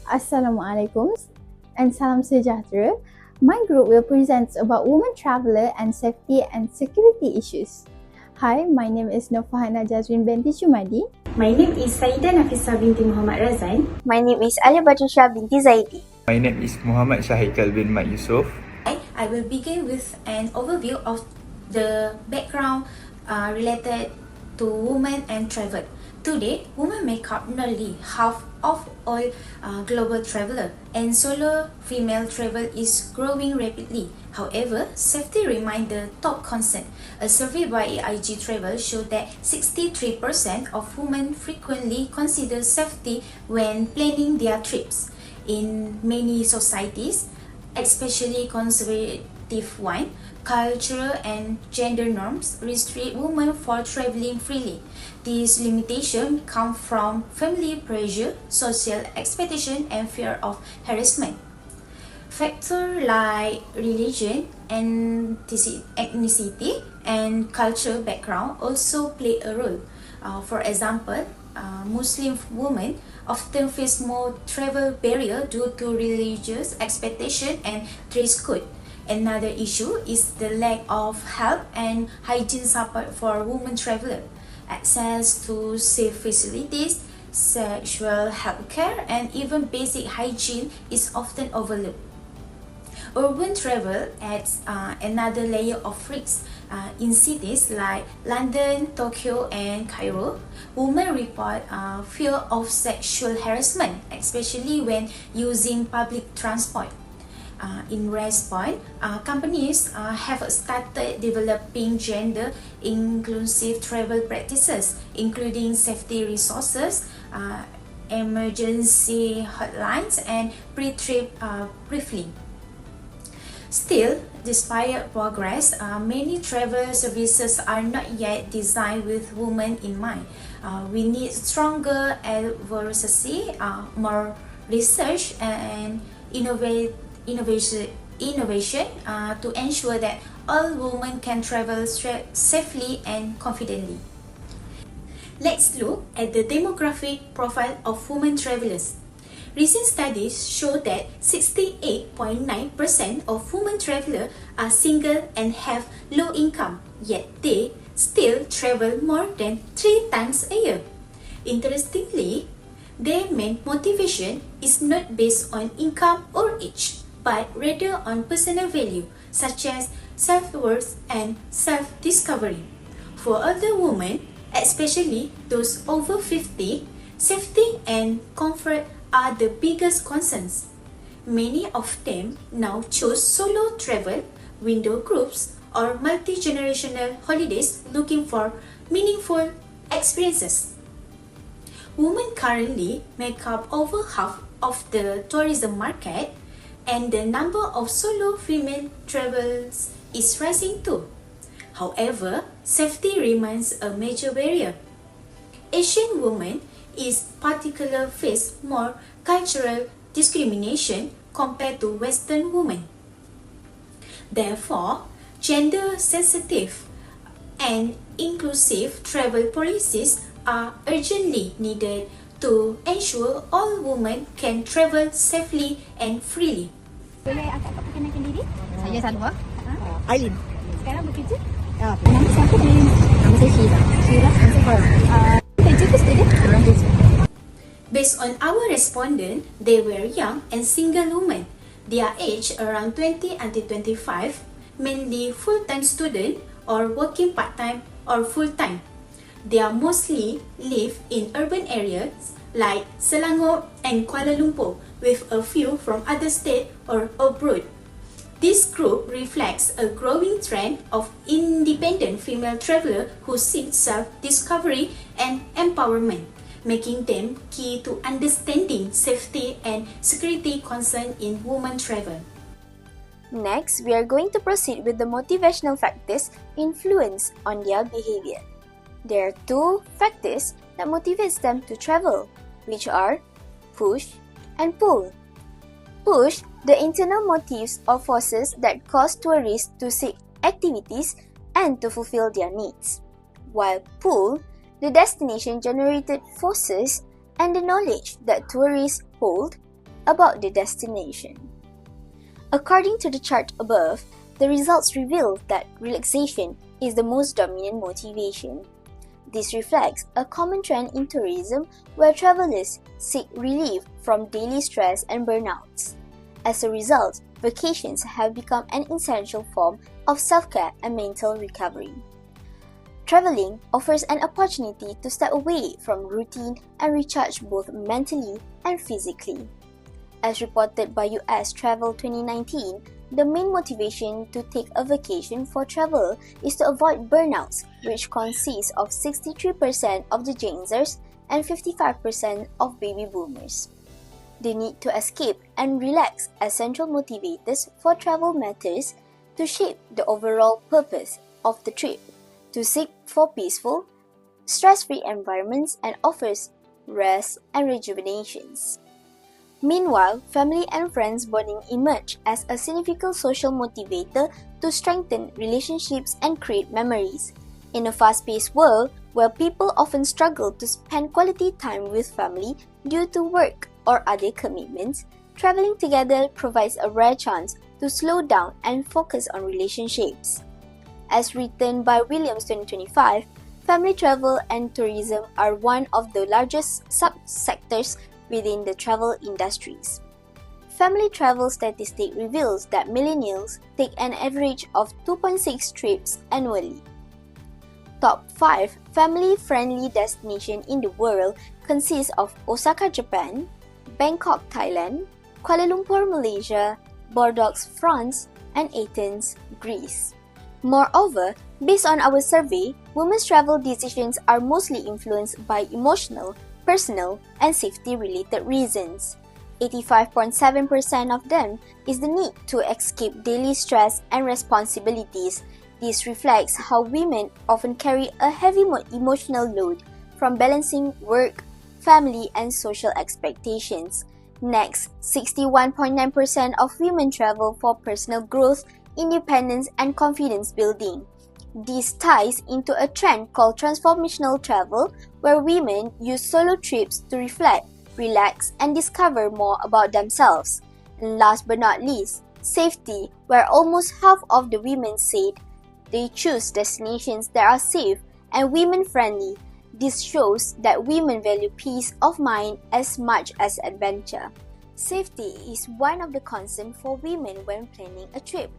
Assalamualaikum and salam sejahtera. My group will present about women traveller and safety and security issues. Hi, my name is Nurfahana Jazrin binti Chumadi. My name is Saida Nafisa binti Muhammad Razan. My name is Alia Batusha binti Zaidi. My name is Muhammad Shahikal bin Mat Yusof. I will begin with an overview of the background related to women and travel. Today, women make up nearly half of all global travelers, and solo female travel is growing rapidly. However, safety remains the top concern. A survey by AIG Travel showed that 63% of women frequently consider safety when planning their trips. In many societies, especially conservative one, cultural and gender norms restrict women for traveling freely. These limitations come from family pressure, social expectation, and fear of harassment. Factors like religion, ethnicity, and cultural background also play a role. For example, Muslim women often face more travel barrier due to religious expectation and dress code. Another issue is the lack of health and hygiene support for women travelers. Access to safe facilities, sexual health care, and even basic hygiene is often overlooked. Urban travel adds another layer of risk. In cities like London, Tokyo, and Cairo, women report fear of sexual harassment, especially when using public transport. In response, companies have started developing gender-inclusive travel practices, including safety resources, emergency hotlines, and pre-trip briefing. Still, despite progress, many travel services are not yet designed with women in mind. We need stronger advocacy, more research, and innovation to ensure that all women can travel safely and confidently. Let's look at the demographic profile of women travelers. Recent studies show that 68.9% of women travelers are single and have low income, yet they still travel more than 3 times a year. Interestingly, their main motivation is not based on income or age, but rather on personal value, such as self-worth and self-discovery. For older women, especially those over 50, safety and comfort are the biggest concerns. Many of them now choose solo travel, window groups, or multi-generational holidays looking for meaningful experiences. Women currently make up over half of the tourism market, and the number of solo female travelers is rising too. However, safety remains a major barrier. Asian women is particularly face more cultural discrimination compared to Western women. Therefore, gender-sensitive and inclusive travel policies are urgently needed to ensure all women can travel safely and freely. Boleh akak perkenalkan diri? Saya Salwa. Aileen. Sekarang bekerja? Nama siapa ni? Nama saya Syira. Syira. Nama saya Farah. Kerja ke student? Orang kerja. Based on our respondent, they were young and single women. Their age around 20 until 25, mainly full-time student or working part-time or full-time. They are mostly live in urban areas like Selangor and Kuala Lumpur, with a few from other states or abroad. This group reflects a growing trend of independent female travelers who seek self-discovery and empowerment, making them key to understanding safety and security concerns in women travel. Next, we are going to proceed with the motivational factors influence on their behavior. There are 2 factors that motivates them to travel, which are push and pull. Push, the internal motives or forces that cause tourists to seek activities and to fulfill their needs, while pull, the destination-generated forces and the knowledge that tourists hold about the destination. According to the chart above, the results reveal that relaxation is the most dominant motivation. This reflects a common trend in tourism where travelers seek relief from daily stress and burnouts. As a result, vacations have become an essential form of self-care and mental recovery. Traveling offers an opportunity to step away from routine and recharge both mentally and physically. As reported by US Travel 2019, the main motivation to take a vacation for travel is to avoid burnouts, which consists of 63% of the Gen Zers and 55% of baby boomers. The need to escape and relax as central motivators for travel matters to shape the overall purpose of the trip, to seek for peaceful, stress-free environments and offers rest and rejuvenations. Meanwhile, family and friends bonding emerge as a significant social motivator to strengthen relationships and create memories. In a fast-paced world where people often struggle to spend quality time with family due to work or other commitments, traveling together provides a rare chance to slow down and focus on relationships. As written by Williams 2025, family travel and tourism are one of the largest subsectors within the travel industries. Family travel statistic reveals that millennials take an average of 2.6 trips annually. Top 5 family-friendly destinations in the world consist of Osaka, Japan, Bangkok, Thailand, Kuala Lumpur, Malaysia, Bordeaux, France, and Athens, Greece. Moreover, based on our survey, women's travel decisions are mostly influenced by emotional, personal, and safety-related reasons. 85.7% of them is the need to escape daily stress and responsibilities. This reflects how women often carry a heavy emotional load from balancing work, family, and social expectations. Next, 61.9% of women travel for personal growth, independence, and confidence building. This ties into a trend called transformational travel, where women use solo trips to reflect, relax, and discover more about themselves. And last but not least, safety, where almost half of the women said they choose destinations that are safe and women-friendly. This shows that women value peace of mind as much as adventure. Safety is one of the concerns for women when planning a trip.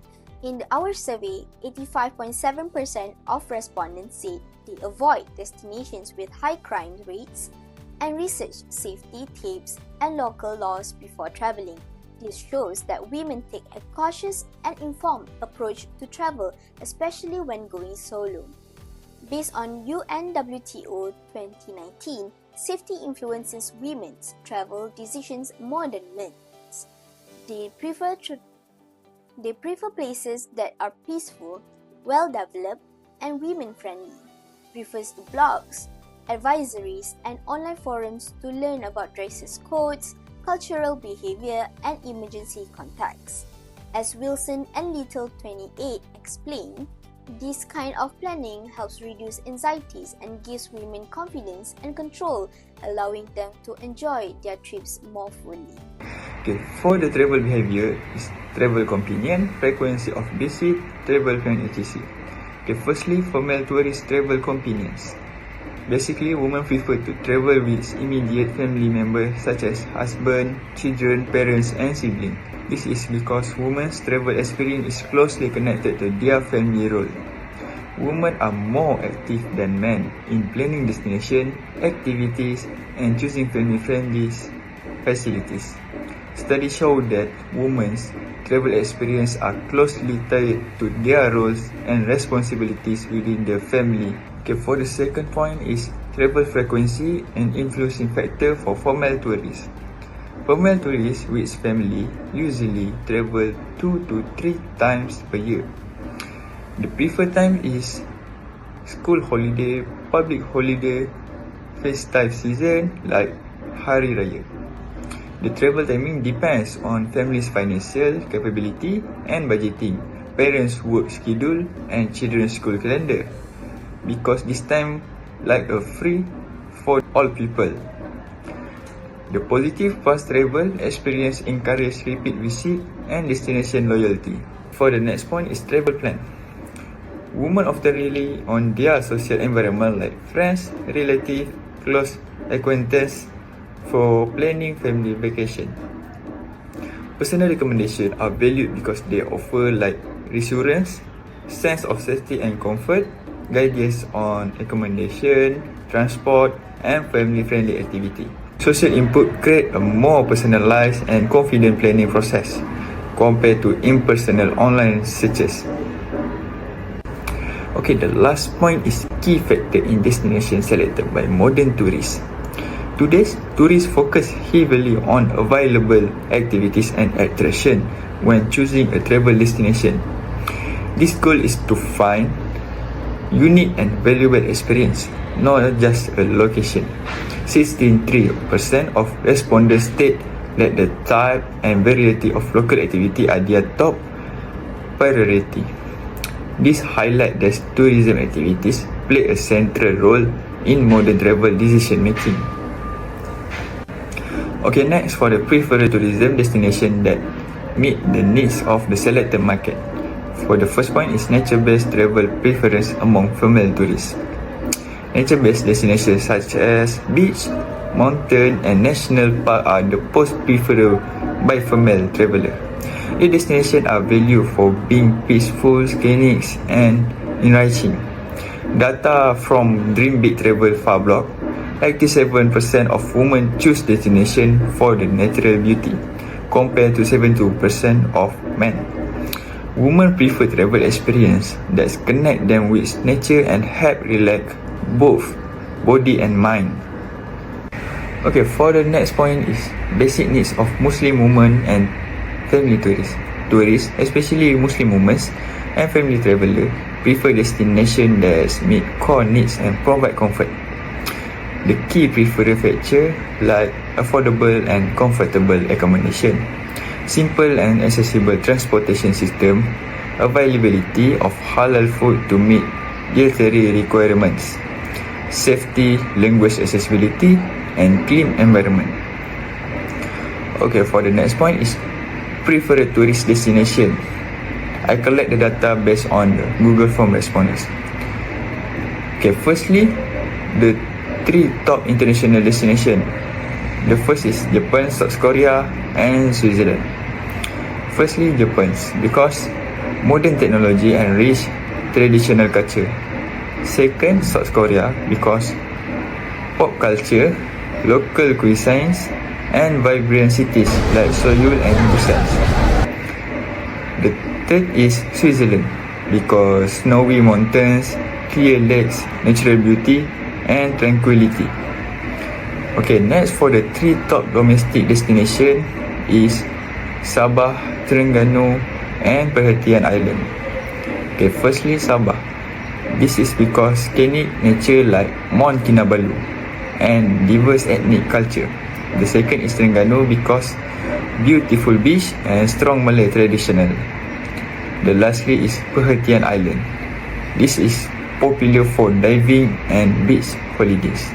In our survey, 85.7% of respondents said they avoid destinations with high crime rates and research safety tips and local laws before traveling. This shows that women take a cautious and informed approach to travel, especially when going solo. Based on UNWTO 2019, safety influences women's travel decisions more than men's. They prefer places that are peaceful, well-developed, and women-friendly. Refers to blogs, advisories, and online forums to learn about dress codes, cultural behavior, and emergency contacts. As Wilson and Little 28 explain, this kind of planning helps reduce anxieties and gives women confidence and control, allowing them to enjoy their trips more fully. Okay, for the travel behavior is travel convenient, frequency of visit, travel plan etc. Okay, firstly, for male tourist travel convenience. Basically, women prefer to travel with immediate family members such as husband, children, parents, and siblings. This is because women's travel experience is closely connected to their family role. Women are more active than men in planning destination, activities, and choosing family-friendly facilities. Studies show that women's travel experience are closely tied to their roles and responsibilities within the family. Okay, for the second point is travel frequency and influencing factor for female tourists. Female tourists with family usually travel 2 to 3 times per year. The preferred time is school holiday, public holiday, festive season like Hari Raya. The travel timing depends on family's financial capability and budgeting, parents' work schedule, and children's school calendar. Because this time like a free for all people. The positive fast travel experience encourages repeat visit and destination loyalty. For the next point is travel plan. Women often rely on their social environment like friends, relatives, close acquaintances for planning family vacation. Personal recommendations are valued because they offer reassurance, sense of safety and comfort, guidance on accommodation, transport, and family-friendly activity. Social input create a more personalized and confident planning process compared to impersonal online searches. Okay, the last point is key factor in destination selected by modern tourists. Today's tourists focus heavily on available activities and attraction when choosing a travel destination. This goal is to find unique and valuable experience, not just a location. 63% of respondents state that the type and variety of local activity are their top priority. This highlights that tourism activities play a central role in modern travel decision making. Okay, next for the preferred tourism destination that meet the needs of the selected market. For the first point is nature-based travel preference among female tourists. Nature-based destinations such as beach, mountain and national park are the most preferred by female travelers. The destinations are valued for being peaceful, scenic and enriching. Data from Dream Big Travel Far Blog, 87% of women choose destination for the natural beauty, compared to 72% of men. Women prefer travel experience that connect them with nature and help relax both body and mind. Okay, for the next point is basic needs of Muslim women and family tourists. Tourists, especially Muslim women and family travelers, prefer destination that meet core needs and provide comfort. The key preferred feature like affordable and comfortable accommodation, simple and accessible transportation system, availability of halal food to meet dietary requirements, safety, language accessibility, and clean environment. Okay, for the next point is preferred tourist destination. I collect the data based on the Google Form responses. Okay, firstly, the 3 top international destinations. The first is Japan, South Korea, and Switzerland. Firstly, Japan, because modern technology and rich traditional culture. Second, South Korea, because pop culture, local cuisines, and vibrant cities like Seoul and Busan. The third is Switzerland, because snowy mountains, clear lakes, natural beauty, and tranquility. Okay, next for the 3 top domestic destination is Sabah, Terengganu, and Perhentian Island. Okay, firstly Sabah. This is because scenic nature like Mount Kinabalu and diverse ethnic culture. The second is Terengganu because beautiful beach and strong Malay traditional. The lastly is Perhentian Island. This is popular for diving and beach holidays.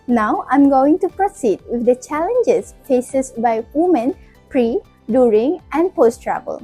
Now, I'm going to proceed with the challenges faced by women pre, during, and post-travel.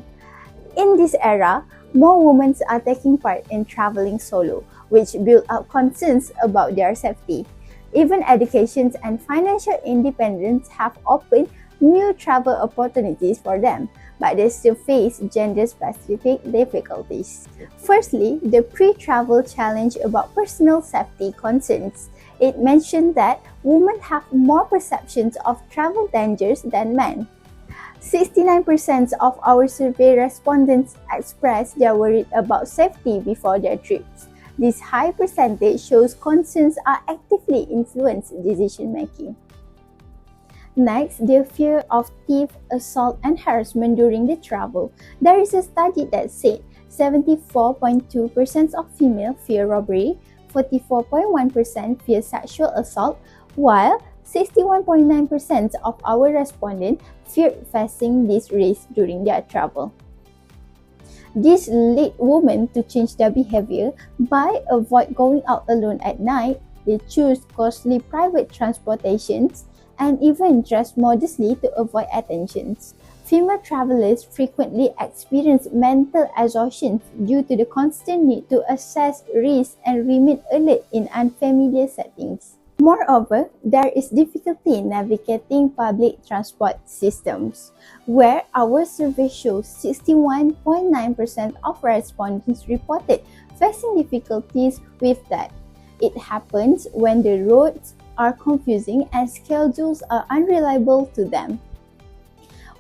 In this era, more women are taking part in traveling solo, which build up concerns about their safety. Even education and financial independence have opened new travel opportunities for them, but they still face gender-specific difficulties. Firstly, the pre-travel challenge about personal safety concerns. It mentioned that women have more perceptions of travel dangers than men. 69% of our survey respondents expressed they are worried about safety before their trips. This high percentage shows concerns are actively influence decision-making. Next, their fear of thief, assault, and harassment during the travel. There is a study that said 74.2% of females fear robbery, 44.1% fear sexual assault, while 61.9% of our respondents feared facing this risk during their travel. This led women to change their behavior by avoid going out alone at night. They choose costly private transportations and even dress modestly to avoid attentions. Female travelers frequently experience mental exhaustion due to the constant need to assess risk and remain alert in unfamiliar settings. Moreover, there is difficulty in navigating public transport systems, where our survey shows 61.9% of respondents reported facing difficulties with that. It happens when the roads are confusing and schedules are unreliable to them.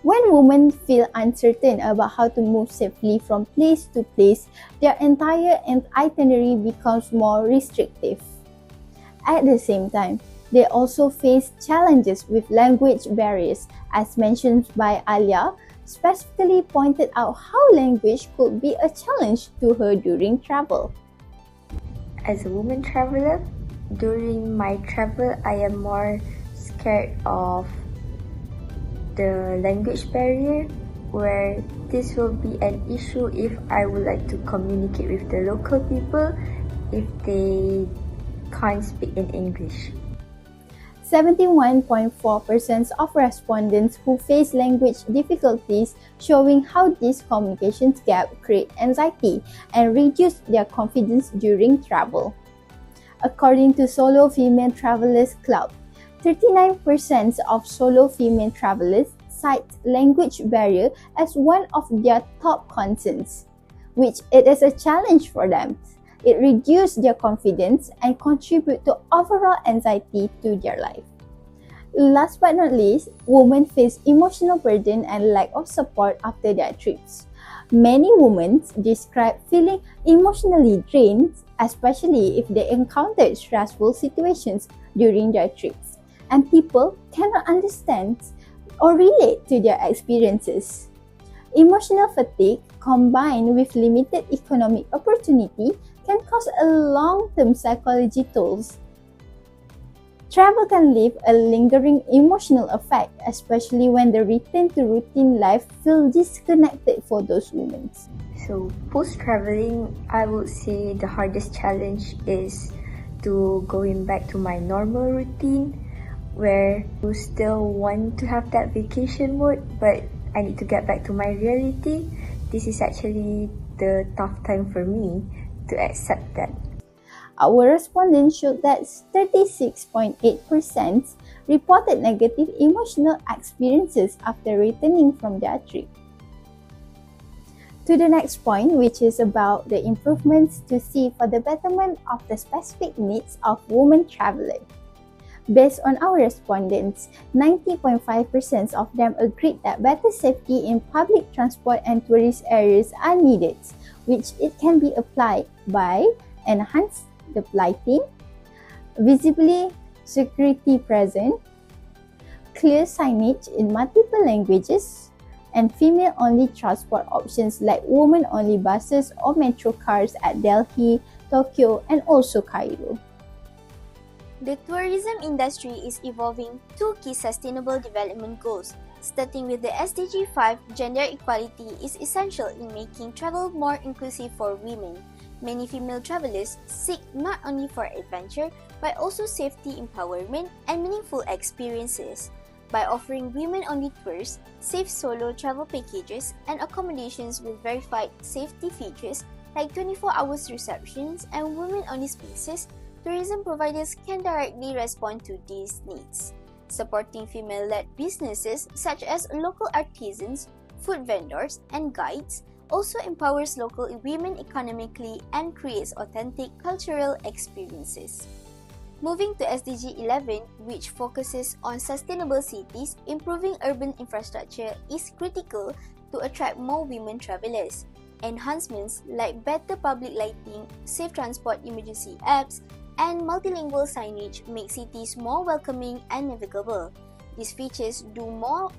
When women feel uncertain about how to move safely from place to place, their entire itinerary becomes more restrictive. At the same time, they also face challenges with language barriers, as mentioned by Alia, specifically pointed out how language could be a challenge to her during travel. As a woman traveler, during my travel, I am more scared of the language barrier, where this will be an issue if I would like to communicate with the local people if they can't speak in English. 71.4% of respondents who face language difficulties, showing how this communication gap create anxiety and reduce their confidence during travel. According to Solo Female Travelers Club, 39% of solo female travelers cite language barrier as one of their top concerns, which it is a challenge for them. It reduces their confidence and contributes to overall anxiety to their life. Last but not least, women face emotional burden and lack of support after their trips. Many women describe feeling emotionally drained, especially if they encountered stressful situations during their trips, and people cannot understand or relate to their experiences. Emotional fatigue combined with limited economic opportunity can cause a long-term psychology tolls. Travel can leave a lingering emotional effect, especially when the return to routine life feels disconnected for those women. So post-traveling, I would say the hardest challenge is to going back to my normal routine, where you still want to have that vacation mode, but I need to get back to my reality. This is actually the tough time for me to accept that. Our respondents showed that 36.8% reported negative emotional experiences after returning from their trip. To the next point, which is about the improvements to see for the betterment of the specific needs of women travelers. Based on our respondents, 90.5% of them agreed that better safety in public transport and tourist areas are needed, which it can be applied by enhanced the lighting, visibly security present, clear signage in multiple languages, and female-only transport options like women-only buses or metro cars at Delhi, Tokyo, and also Cairo. The tourism industry is evolving two key sustainable development goals. Starting with the SDG 5, gender equality is essential in making travel more inclusive for women. Many female travelers seek not only for adventure, but also safety empowerment and meaningful experiences. By offering women-only tours, safe solo travel packages, and accommodations with verified safety features like 24-hour receptions and women-only spaces, tourism providers can directly respond to these needs. Supporting female-led businesses such as local artisans, food vendors, and guides also empowers local women economically and creates authentic cultural experiences. Moving to SDG 11, which focuses on sustainable cities, improving urban infrastructure is critical to attract more women travelers. Enhancements like better public lighting, safe transport emergency apps, and multilingual signage make cities more welcoming and navigable. These features do more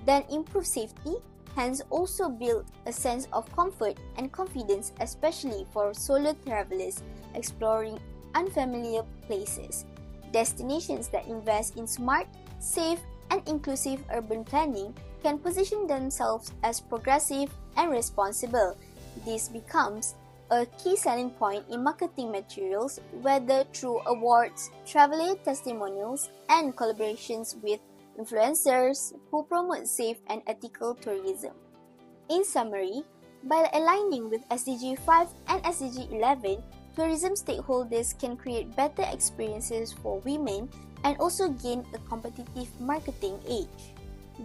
than improve safety, hence also build a sense of comfort and confidence, especially for solo travelers exploring unfamiliar places. Destinations that invest in smart, safe, and inclusive urban planning can position themselves as progressive and responsible. This becomes a key selling point in marketing materials, whether through awards, traveler testimonials, and collaborations with influencers who promote safe and ethical tourism. In summary, by aligning with SDG 5 and SDG 11, tourism stakeholders can create better experiences for women and also gain a competitive marketing edge.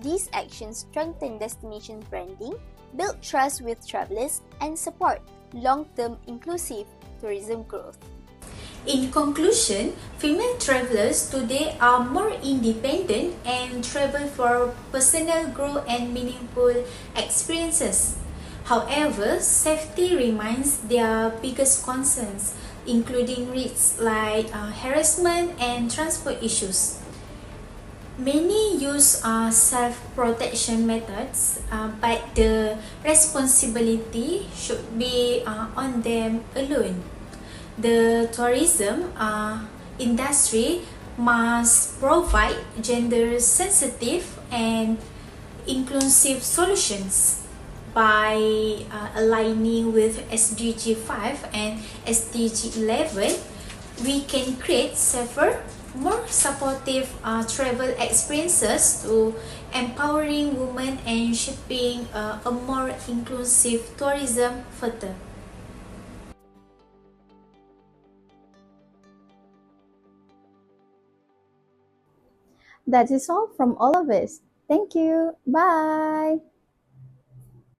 These actions strengthen destination branding, build trust with travelers, and support long-term inclusive tourism growth. In conclusion, female travelers today are more independent and travel for personal growth and meaningful experiences. However, safety remains their biggest concerns, including risks like harassment and transport issues. Many use self-protection methods, but the responsibility should be on them alone. The tourism industry must provide gender-sensitive and inclusive solutions by aligning with SDG 5 and SDG 11. We can create safer, more supportive travel experiences to empowering women and shaping a more inclusive tourism further. That is all from all of us. Thank you. Bye.